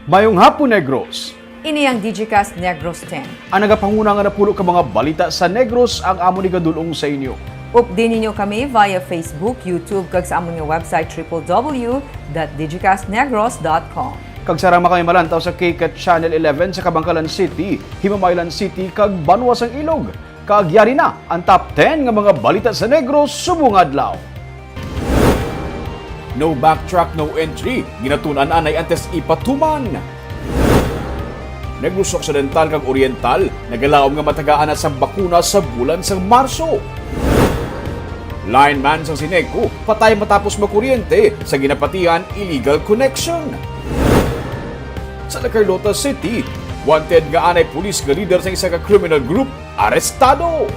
Mayong hapon, Negros. Ini ang Digicast Negros X. Ang nagapanguna nga napulo ka mga balita sa Negros ang amo ni gadulong sa inyo. Update ninyo kami via Facebook, YouTube, kag sa among website www.digicastnegros.com. Kag sarama kami malantaw sa KCAT Channel 11 sa Kabangkalan City, Himamaylan City, kag Banwas ang Ilog. Kag yari na ang top 10 nga mga balita sa Negros subong adlaw. No backtrack, no entry. Ginatunan anay antes ipatuman. Negros Occidental kag Oriental nagalaom nga matagaan sa bakuna sa bulan sa Marso. Lineman sa Sineco patay matapos makuryente sa ginapatihan illegal connection. Sa Carlota City, wanted nga anay pulis nga leader sa isa ka criminal group arestado.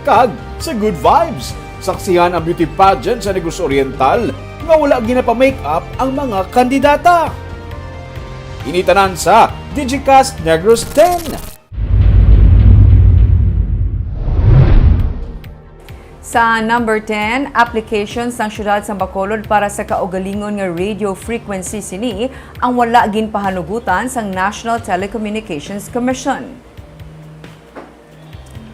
Kag sa Good Vibes, saksihan ang beauty pageant sa Negros Oriental nga wala ginapa-makeup ang mga kandidata. Initanan sa Digicast Negros X. Sa number 10, applications ng syudad sa Bacolod para sa kaugalingon nga radio frequency sini ang wala ginpahanugutan sa National Telecommunications Commission.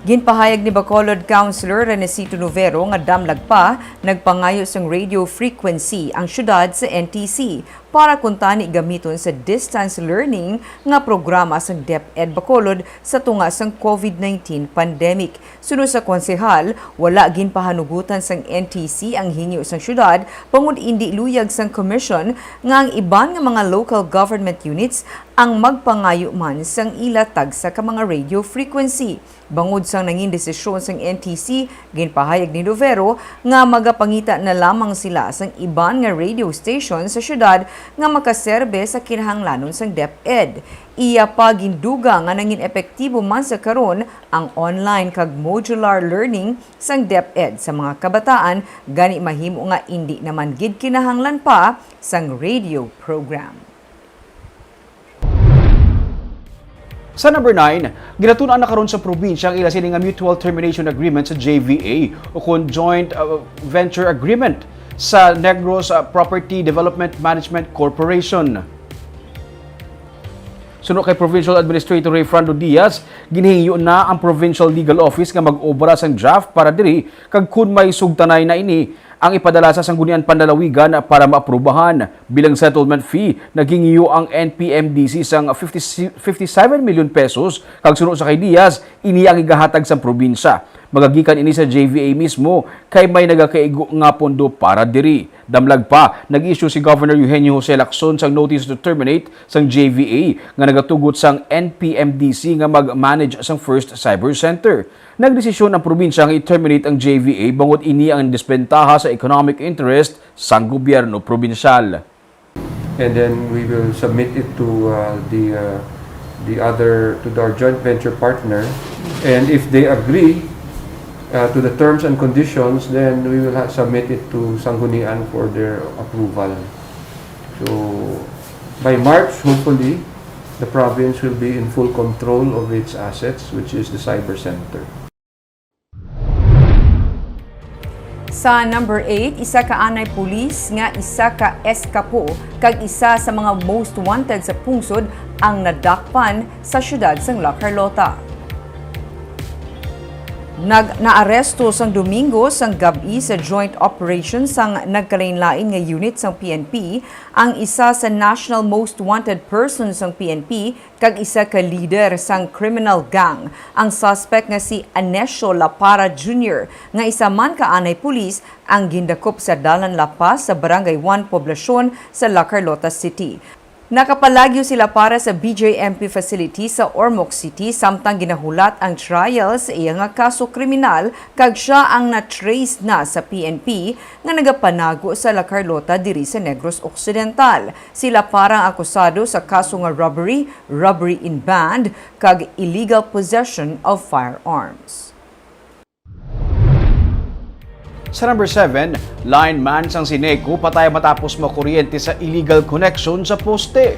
Ginpahayag ni Bacolod Councilor Renesito Novero nga damlag pa nagpangayo sang radio frequency ang syudad sa NTC para kuntani gamiton sa distance learning nga programa sa DepEd Bacolod sa tunga sang COVID-19 pandemic. Sunod sa konsehal, wala ginpahanugutan sang NTC ang hingyo sang syudad pangud indi luyag sang commission nga ang iban nga mga local government units ang magpangayo man sang ilatag sa ka mga radio frequency. Bangod sang nangin desisyon sang NTC, ginpahayag ni Novero nga magapangita na lamang sila sang iban nga radio station sa syudad nga makaserbe sa kinahanglanon sang DepEd. Iya pa ginduga nga nangin epektibo man sa karon ang online kag modular learning sang DepEd sa mga kabataan gani mahimo nga indi naman gid kinahanglan pa sang radio program. Sa number 9, ginatunan na karon sa probinsya ang ila sini nga mutual termination agreement sa JVA o Joint Venture Agreement sa Negros Property Development Management Corporation. Sunod kay Provincial Administrator Ray Frando Diaz, ginhingyo na ang Provincial Legal Office nga mag-obra sang draft para diri kag kun may sugtanay na ini ang ipadala sa Sanggunian Panlalawigan para maaprubahan. Bilang settlement fee, naghingiyo ang NPMDC sang 57 million pesos kag sunod sa kay Diaz, ini ang igahatag sa probinsya. Magagikan ini sa JVA mismo kay may nagakaigo nga pondo para diri. Damlag pa, nag-issue si Governor Eugenio Jose Lacson sang notice to terminate sang JVA nga nagatugot sang NPMDC nga mag-manage sang First Cyber Center. Nagdesisyon ang probinsya nga i-terminate ang JVA bangod ini ang dispentaha sa economic interest sang gobyerno probinsyal. And then we will submit it to our joint venture partner, and if they agree to the terms and conditions, then we will submit it to Sanggunian for their approval. So by March, hopefully, the province will be in full control of its assets, which is the cyber center. Sa number 8, isa ka anay pulis nga isa ka eskapo kag isa sa mga most wanted sa pungsod ang nadakpan sa syudad sang La Carlota. Naaresto sang Domingo sang gabi sa joint operation sang nagkalain-lain nga unit sang PNP ang isa sa national most wanted person sang PNP kag isa ka leader sang criminal gang. Ang suspect nga si Anesio Lapara Jr. nga isa man ka anay pulis ang gindakop sa Dalan La Paz sa Barangay 1 Poblacion sa La Carlota City. Nakapalagyo sila para sa BJMP facility sa Ormoc City samtang ginahulat ang trial sa iya nga kaso kriminal kag siya ang na-trace na sa PNP nga nagapanago sa La Carlota diri sa Negros Occidental. Sila parang akusado sa kaso nga robbery in band kag illegal possession of firearms. Sa number 7, lineman sang Sineco patay matapos makuryente sa illegal connection sa poste.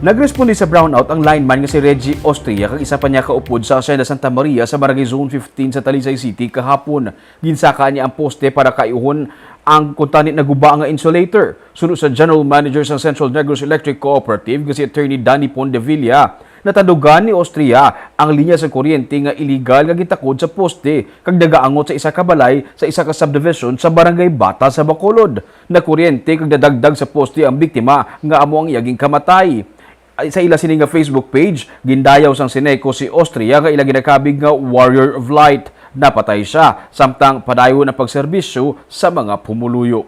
Nagresponde sa brownout ang lineman nga si Reggie Austria kag isa pa niya kaupod sa Hacienda Santa Maria sa Barangay Zone 15 sa Talisay City kahapon. Ginsaka niya ang poste para kaiuhon ang kuntanit na guba nga insulator. Sunod sa General Manager sa Central Negros Electric Cooperative nga si Attorney Danny Pondevilla. Natadugan ni Austria ang linya sa kuryente nga illegal nga gitakod sa poste kag nagaangot sa isa ka balay sa isa ka subdivision sa Barangay Bata sa Bacolod. Na kuryente kag dadagdag sa poste ang biktima nga amo ang iyaging kamatay. Sa ila sini nga Facebook page, gindayaw sang Sineco si Austria nga ila ginakabig nga Warrior of Light. Napatay siya samtang padayon ang pagserbisyo sa mga pumuluyo.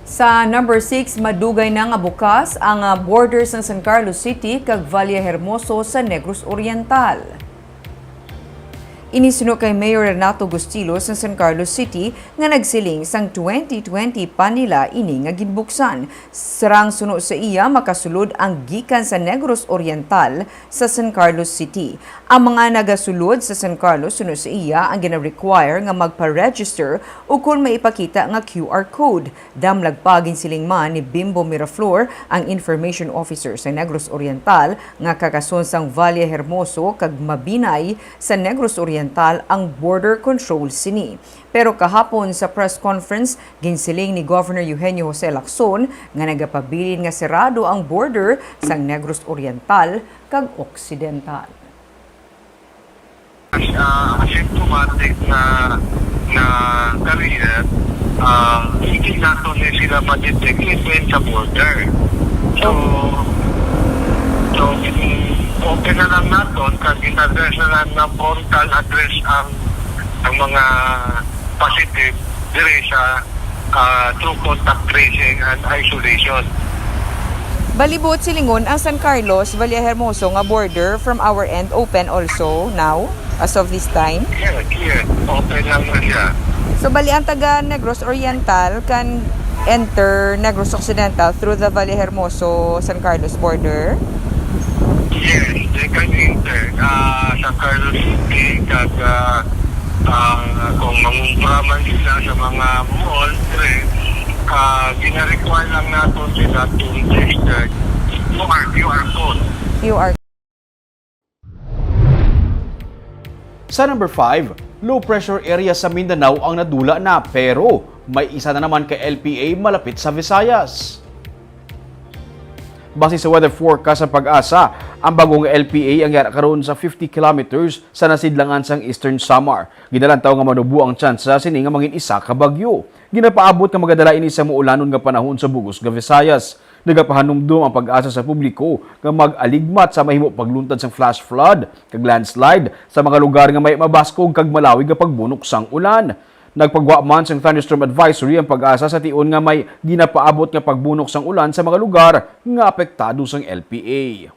Sa number 6, madugay na nga bukas ang borders ng San Carlos City kag Vallehermoso sa Negros Oriental. Inisino kay Mayor Renato Gustilos ng San Carlos City nga nagsiling sang 2020 pa nila ini nga ginbuksan. Sarang suno sa iya makasulod ang gikan sa Negros Oriental sa San Carlos City. Ang mga nagasulod sa San Carlos suno sa iya ang gina-require nga magpa-register o kung maipakita nga QR code. Damlag pagin siling man ni Bimbo Miraflor, ang Information Officer sa Negros Oriental, nga kakason sang Vallehermoso kag Mabinay sa Negros Oriental ang border control sini. Pero kahapon sa press conference, ginsiling ni Governor Eugenio Jose Lacson nga nagapabilin nga serado ang border sang Negros Oriental kag Occidental. Asymptomatic na career, hindi nato na sila ma-detect even sa border. So open na lang natin kasi in-address na lang ng frontal address ang mga positive dire sa through contact tracing and isolation. Balibot silingon ang San Carlos, Vallehermoso nga border from our end open also now as of this time. Yeah, open lang na siya. So bali ang taga Negros Oriental can enter Negros Occidental through the Vallehermoso San Carlos border. Yes, they can enter sa Carlos City kag kung mangumpraman sila sa mga mall, gina-require lang natin sila to register QR code. QR. Sa number 5, low pressure area sa Mindanao ang nadula na pero may isa na naman kay LPA malapit sa Visayas. Base sa weather forecast ng Pag-asa, ang bagong LPA ang yara karon sa 50 kilometers sa nasidlangan sang Eastern Samar. Ginalantaw nga manubo ang tsansa sini nga mangin isa ka bagyo. Ginapaabot nga magadala ini sa muulanon nga panahon sa bugos nga Visayas. Nagapahanumdum ang Pag-asa sa publiko nga mag-aligmat sa mahimo pagluntad sang flash flood kag landslide sa mga lugar nga may mabaskog kag malawig nga pagbunok sang ulan. Nagpagwa man sang thunderstorm advisory ang Pag-asa sa tion nga may ginapaabot nga pagbunok sang ulan sa mga lugar nga apektado sang LPA.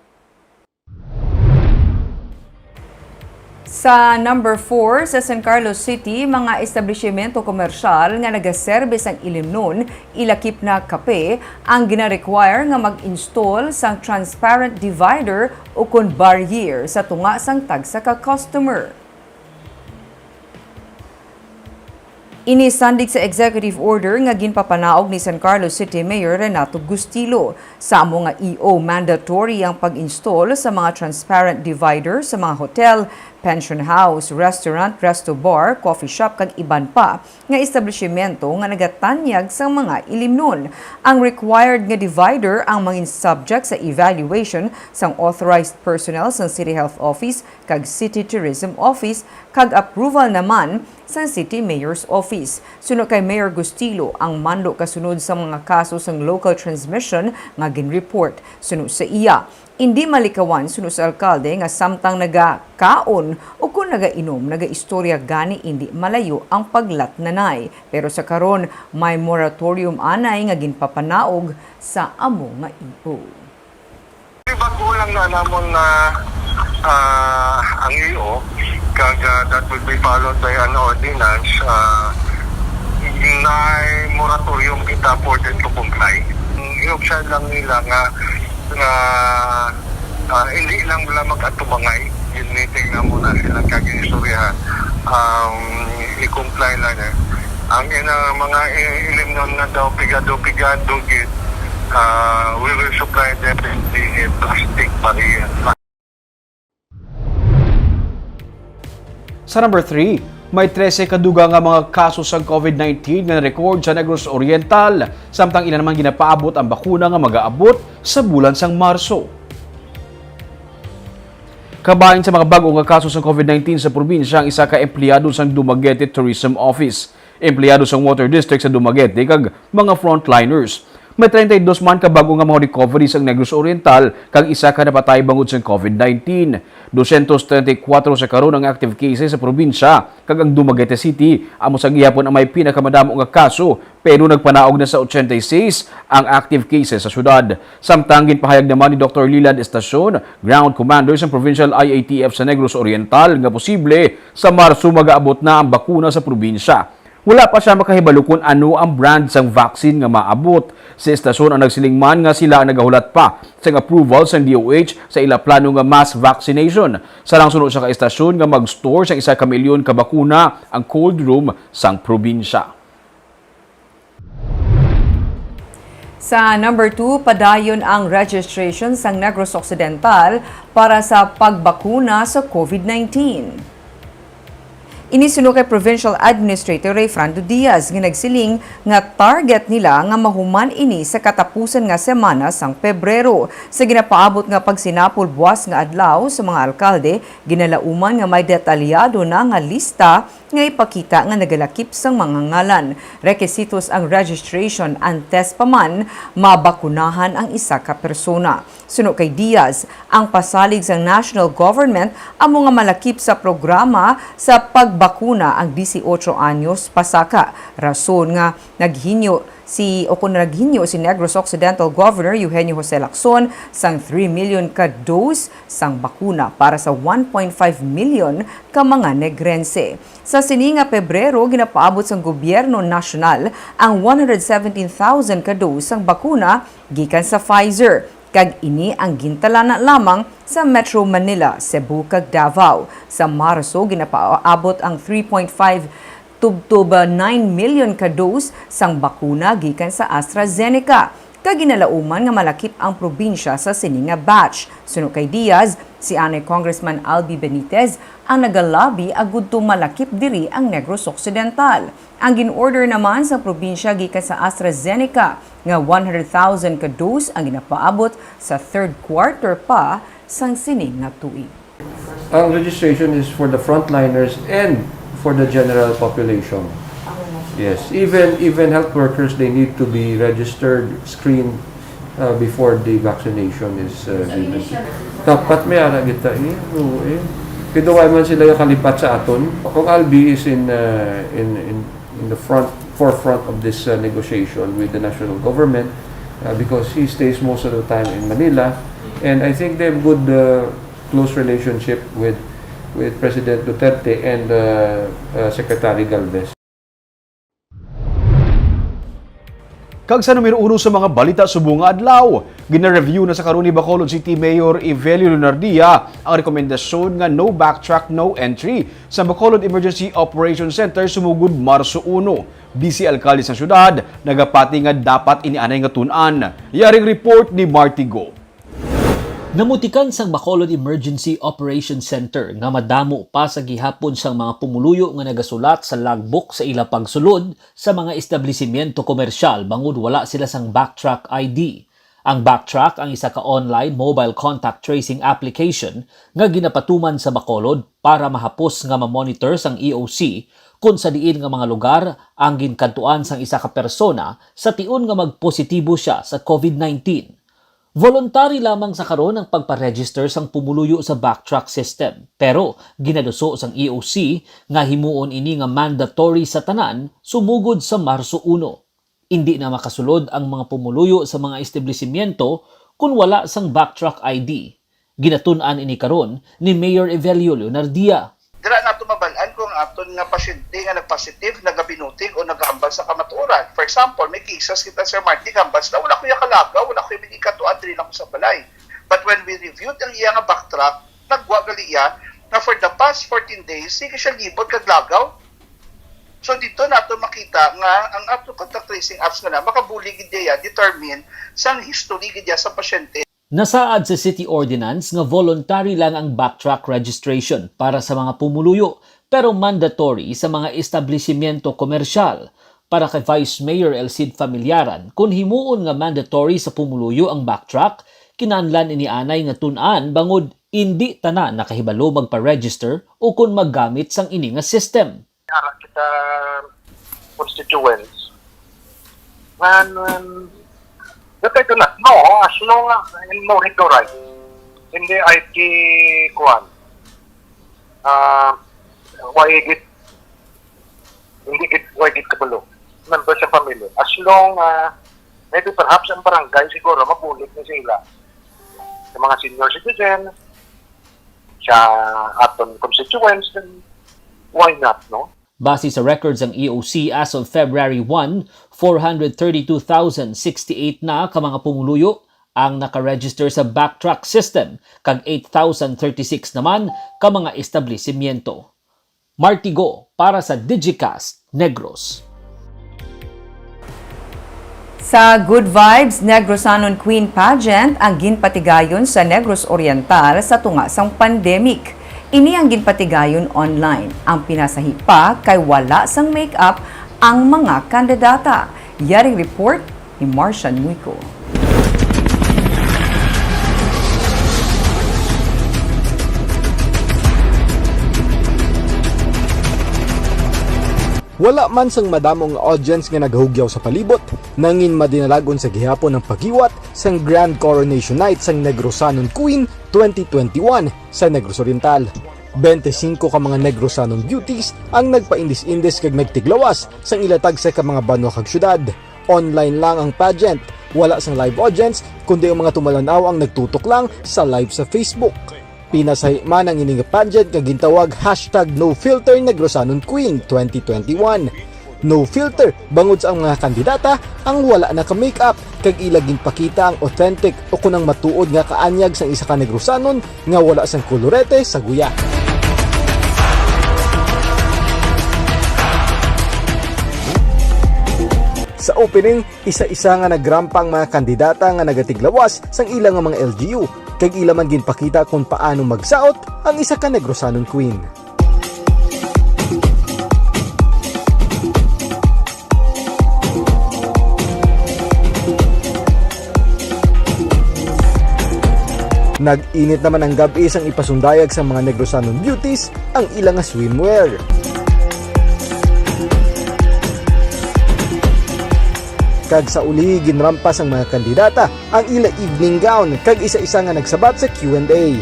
Sa number 4, sa San Carlos City, mga establishmento komersyal nga nagaserbis ang ilimnon, ilakip na kape, ang gina-require nga mag-install sang transparent divider o kun barrier sa tunga sang tagsa ka customer. Inisandig sa executive order nga ginpapanaog ni San Carlos City Mayor Renato Gustilo. Sa amo nga EO, mandatory ang pag-install sa mga transparent divider sa mga hotel, pension house, restaurant, resto bar, coffee shop kag iban pa nga establishmento nga nagatanyag sa mga ilimnon. Ang required nga divider ang mangin subject sa evaluation sang authorized personnel sa City Health Office kag City Tourism Office kag approval naman sa City Mayor's Office. Suno kay Mayor Gustilo, ang mando kasunod sa mga kaso sang local transmission nga ginreport. Suno sa iya, hindi malikawan suno sa alkalde nga samtang nagakaon o kung nagainom, nagaistorya gani hindi malayo ang paglatnanay. Pero sa karon may moratorium anay nga ginpapanaog sa amo nga ipo. Bago lang na namon na ang iyo kag that will be followed by an ordinance na moratorium kita for them to comply. Iopsyan lang nila nga hindi lang wala mag-atubangay, yun meeting na muna silang kag-istoryahan, i-comply lang ang mga ilimnon na daw pigado-pigado git a plastic barrier. Sa number 3, may 13 kaduga nga mga kaso sa COVID-19 nga na-record sa Negros Oriental, samtang ila naman ginapaabot ang bakuna nga mag-aabot sa bulan sang Marso. Kabahin sa mga bago nga kaso sa COVID-19 sa probinsya ang isa ka empleyado sa Dumaguete Tourism Office, empleyado sa Water District sa Dumaguete kag mga frontliners. May 32 man ka bago nga mga recovery sa Negros Oriental kag isa ka napatay bangod sa COVID-19. 234 sa karon ang active cases sa probinsya kag ang Dumaguete City amo sa gihapon ang may pinakamadamo nga kaso pero nagpanaog na sa 86 ang active cases sa syudad. Samtang ginpahayag naman ni Dr. Lilad Estacion, ground commander sa Provincial IATF sa Negros Oriental nga posible sa Marso mag-aabot na ang bakuna sa probinsya. Wala pa siya makahibalo kung ano ang brand sang vaccine nga maabot. Sa estasyon ang nagsilingman nga sila ang nagahulat pa sa approval sa DOH sa ila plano nga mass vaccination. Sarang sunod sa estasyon nga mag-store sa 1 milyon ka bakuna ang cold room sang probinsya. Sa number 2, padayon ang registration sang Negros Occidental para sa pagbakuna sa COVID-19. Inisuno kay Provincial Administrator Rayfrando Diaz nga nagsiling nga target nila nga mahuman ini sa katapusan nga semana sang Pebrero. Sa ginapaabot nga pagsinapol buwas nga adlaw sa mga alkalde, ginalauman nga may detalyado na nga lista nga ipakita nga nagalakip sang mga ngalan. Requisitos ang registration antes pa man mabakunahan ang isa ka persona. Suno kay Diaz, ang pasalig sang national government amo nga malakip sa programa sa pagbakuna ang 18 anyos pasaka. Rason nga naghinyo si Negros Occidental Governor Eugenio Jose Lacson sang 3 million ka dose sang bakuna para sa 1.5 million ka mga negrense. Sa sini nga Pebrero, ginapaabot sang gobyerno nasyonal ang 117,000 ka dose sang bakuna gikan sa Pfizer. Kag ini ang gintala na lamang sa Metro Manila, Cebu kag Davao. Sa Marso, ginapaabot ang 3.5 tubtob 9 million ka dose sang bakuna gikan sa AstraZeneca. Kag ginalauman nga malakip ang probinsya sa sini nga batch. Suno kay Diaz, si Anay Congressman Albi Benitez ang nagalabi agud to malakip diri ang Negros Occidental. Ang gin-order naman sa probinsya gikan sa AstraZeneca nga 100,000 ka dose ang ginapaabot sa third quarter pa sang sini nga tuig. Ang registration is for the frontliners and for the general population. Yes, even health workers, they need to be registered, screened before the vaccination is given. Dapat may ara kita Kiduway man sila yung kalipat sa aton. Kung Albi is in the forefront of this negotiation with the national government because he stays most of the time in Manila, and I think they have good close relationship with President Duterte and Secretary Galvez. Kag sa numero 1 sa mga balita subong nga adlaw, gina-review na sa karon ni Bacolod City Mayor Evelio Lunardia ang rekomendasyon nga no backtrack, no entry sa Bacolod Emergency Operations Center sumugod Marso 1. Busy alkalde sa syudad, nagapati nga dapat inianay nga tun-an. Yaring report ni Marty Go. Namutikan sang Bacolod Emergency Operations Center nga madamo pa sa gihapon sang mga pumuluyo nga nagasulat sa logbook sa ila pagsulod sa mga establishmento komersyal bangod wala sila sang backtrack ID. Ang backtrack ang isa ka online mobile contact tracing application nga ginapatuman sa Bacolod para mahapos nga ma-monitor sang EOC kung sa diin nga mga lugar ang ginkantuan sang isa ka persona sa tiun nga magpositibo siya sa COVID-19. Voluntary lamang sa karon ang pagpa-register sang pumuluyo sa backtrack system. Pero ginaduso sang EOC nga himuon ini nga mandatory sa tanan sumugod sa Marso 1. Hindi na makasulod ang mga pumuluyo sa mga establishmento kung wala sang backtrack ID. Ginatun-an ini karon ni Mayor Evelio Lunardia. Dira nato mabalaan kung aton nga pasyente nga nagpositive, nagabinutig o nagahambal sa kamatuoran. For example, may cases kita Sir Marty hambal na wala ko ya kalaga, wala ko yung katuan diri ako sa balay. But when we reviewed ang iya nga backtrack, nagwa gali iya na for the past 14 days, sige siya libot kag lagaw. So dito nato makita nga ang ato contact tracing apps nga na makabulig gid iya determine sang history gid iya sa pasyente. Nasaad sa City Ordinance nga voluntary lang ang backtrack registration para sa mga pumuluyo pero mandatory sa mga establishmento komersyal. Para kay Vice Mayor Elcid Familiaran, kung himuon nga mandatory sa pumuluyo ang backtrack, kinahanglan ini anay nga tun-an bangod hindi tanan nakahibalo magpa-register o kung maggamit sang ini nga system. Ara kita constituents. And dapat ito na, no, as long as no rito right. Hindi IT kuan. Why git kabalo. Member sa pamilya. As long maybe perhaps ang barangay siguro mabulit na sila. Sa mga senior citizen, sa aton constituents, then why not, no? Base sa records ng EOC as of February 1, 432,068 na ka mga pumuluyo ang nakaregister sa backtrack system kag 8,036 naman ka mga establishmento. Martigo para sa Digicast Negros. Sa Good Vibes Negros Anon Queen Pageant ang ginpatigayon sa Negros Oriental sa tunga sang pandemic. Ini ang ginpatigayon online. Ang pinasahi pa kay wala sang make-up ang mga kandidata. Yaring report ni Marcian Muico. Wala man sang madamong audience nga naghugyaw sa palibot, nangin madinalagon sa gihapon ng paghiwat sang Grand Coronation Night sang Negrosanon Queen 2021 sa Negros Oriental. 25 ka mga Negrosanon beauties ang nagpaindis-indis kag nagtiglawas sang ilatag sa ka mga banwa kag syudad. Online lang ang pageant, wala sang live audience kundi ang mga tumalanaw ang nagtutok lang sa live sa Facebook. Pinasay man ang ining pageant nga gintawag #NoFilter Negrosanon Queen 2021. No filter bangod sa ang mga kandidata ang wala na ka makeup kag ilaging pakita ang authentic o kunang matuod nga kaanyag sang isa ka Negrosanon nga wala sang kolorete sa guya. Sa opening, isa-isa nga nagrampang mga kandidata nga nagatiglawas sang ilang nga mga LGU kag ila man ginpakita kung paano magsaot ang isa ka Negrosanon Queen. Nag-init naman ang gabi sang ipasundayag sa mga Negrosanon beauties ang ilang nga swimwear. Kag sa uli ginrampas ang mga kandidata ang ila evening gown kag isa-isa nga nagsabat sa Q&A.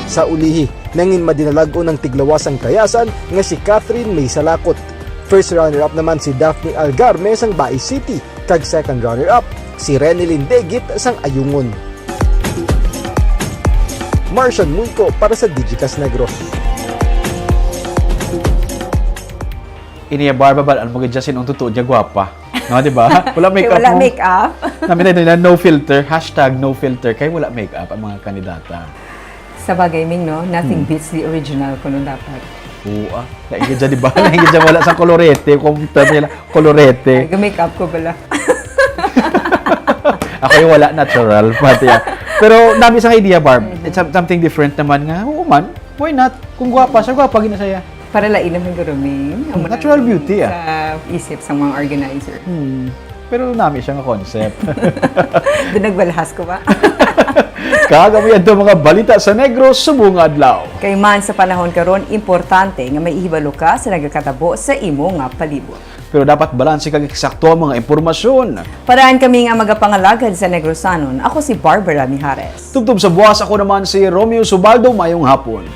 Sa ulihi, nangin madinalago ng tiglawas ang kayasan nga si Catherine May Salakot. First runner-up naman si Daphne Algarme sang Bai City kag second runner-up si Renelyn Degit sang Ayungon. Marcian Muico para sa Digicast Negros. Iniya barba ba ang mga Justin ang totoo niya gwapa. No, di ba? Wala make-up. Wala make-up. Namin na no filter, #NoFilter kay wala make-up ang mga kandidata. Sa bagay Ming, no? Nothing beats the original kuno dapat. Oo, naingit dyan, di ba? Naingit dyan wala sa kolorete. Kung term nila, kolorete. Make-up ko pala. Ako yung wala, natural. Pati yan. Pero dami sa idea, Barb. It's something different naman nga. Oo man, why not? Kung gwapa siya, gwapa ginasaya. Para lain naman guruming. Natural beauty, Sa isip sa mga organizer. Pero nami siya nga concept. Doon nagbalahas ko ba? Kagabi yan mga balita sa Negros subong adlaw. Kay man sa panahon karon importante nga may ihibalo ka sa nagakatabo sa imo nga palibot. Pero dapat balanse kag eksakto ang mga impormasyon. Paraan kami nga magapangalagad sa Negrosanon. Ako si Barbara Mijares. Tugtog sa buwas ako naman si Romeo Subaldo. Mayong hapon.